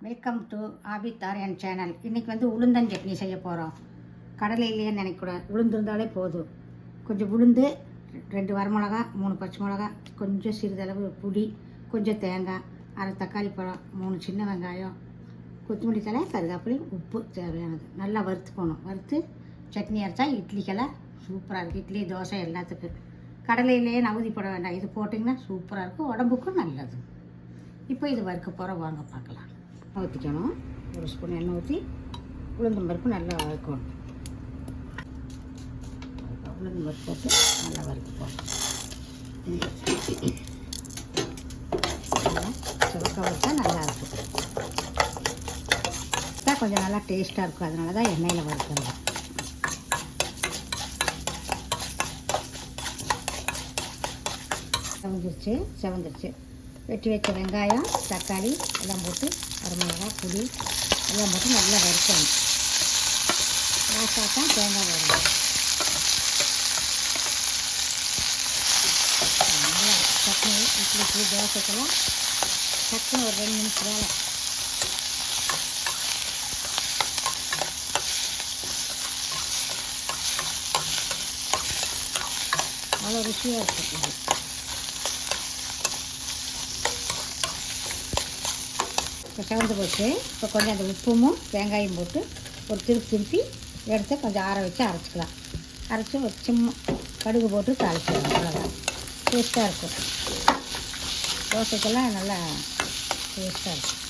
Welcome to ஆபித்தார் என் channel. இன்றைக்கி வந்து உளுந்தன் சட்னி செய்ய போகிறோம். கடலை இல்லையேன்னு நினைக்கூடாது, உளுந்துருந்தாலே போதும். கொஞ்சம் உளுந்து, 2 வரமிளகா, 3 பச்சை மிளகா, கொஞ்சம் சிறிதளவு புளி, கொஞ்சம் தேங்காய், 1/2 தக்காளி பழம், 3 சின்ன வெங்காயம், கொத்தமல்லி தழை, கருவேப்பிலை, உப்பு தேவையானது. நல்லா வறுத்துக்கணும். வறுத்து சட்னி அரைச்சா இட்லிக்கெல்லாம் சூப்பராக இருக்குது. இட்லி, தோசை எல்லாத்துக்கும். கடலையிலேயே நவுதிப்பட வேண்டாம், இது போட்டிங்கன்னா சூப்பராக இருக்கும், உடம்புக்கும் நல்லது. இப்போ இது வறுக்க போகிறோம், வாங்க பார்க்கலாம். ஊற்றிக்கணும். 1 ஸ்பூன் எண்ணெய் ஊற்றி உளுந்தம் பருப்பு நல்லா வறுக்கணும். உளுந்தம் பருப்பு போட்டு நல்லா வறுக்க போகிறோம். சிவக்க வறுத்தா நல்லாயிருக்கும். கொஞ்சம் நல்லா டேஸ்ட்டாக இருக்கும், அதனால தான் எண்ணெயில் வறுக்கிறது. செவந்துருச்சு. வெட்டி வச்ச வெங்காயம், தக்காளி எல்லாம் போட்டு, வரமிளகா, புளி எல்லாம் போட்டு நல்லா வறுக்கணும். லாஸ்ட்டாக தான் தேங்காய் வரணும். நல்லா சட்னி இட்லிக்கு, தோசைக்கெல்லாம் சட்னி ஒரு 2 நிமிஷம் வேலை. அவ்வளோ ருசியாக இருக்கும். இப்போ செவந்து போச்சு. இப்போ கொஞ்சம் அந்த உப்பும் தேங்காயும் போட்டு ஒரு திருப்பி எடுத்து கொஞ்சம் ஆற வச்சு அரைச்சிக்கலாம். அரைச்சி ஒரு சின்ன கடுகு போட்டு தாளிச்சிடலாம். அவ்வளோதான். டேஸ்ட்டாக இருக்கும். தோசைக்கெல்லாம் நல்லா டேஸ்ட்டாக இருக்கும்.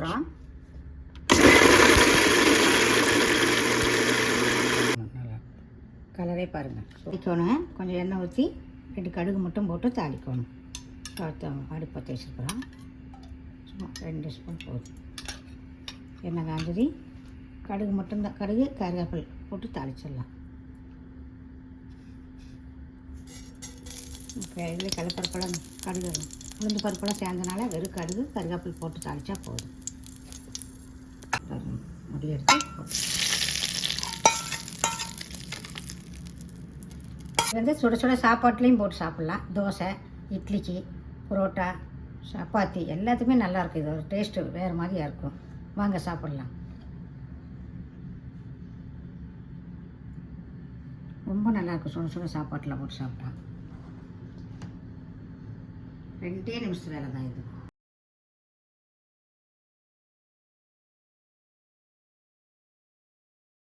அப்புறம் கலரே பாருங்கள். தாளிக்கணும். கொஞ்சம் எண்ணெய் ஊற்றி 2 கடுகு மட்டும் போட்டு தாளிக்கணும். அடுப்பு பற்ற வச்சுருக்குறோம். சும்மா 2 ஸ்பூன் போதும். எண்ணெய் காஞ்சதி கடுகு மட்டும்தான், கடுகு கருவேப்பிலை போட்டு தாளிச்சிடலாம். இப்போ இதில் கடலைப்பருப்பெல்லாம், கடுகு உளுந்து பருப்பெல்லாம் சேர்ந்தனால வெறும் கடுகு கருவேப்பிலை போட்டு தாளித்தா போதும். முடிய எடுத்து இது வந்து சுட சுட சாப்பாட்லேயும் போட்டு சாப்பிட்லாம். தோசை, இட்லிக்கு, புரோட்டா, சப்பாத்தி எல்லாத்துக்குமே நல்லாயிருக்கும். இது ஒரு டேஸ்ட்டு வேறு மாதிரியாக இருக்கும். வாங்க சாப்பிட்லாம். ரொம்ப நல்லாயிருக்கும். சுட சுட சாப்பாட்டில் போட்டு சாப்பிட்டா 2 நிமிஷத்து வேலை தான் இது.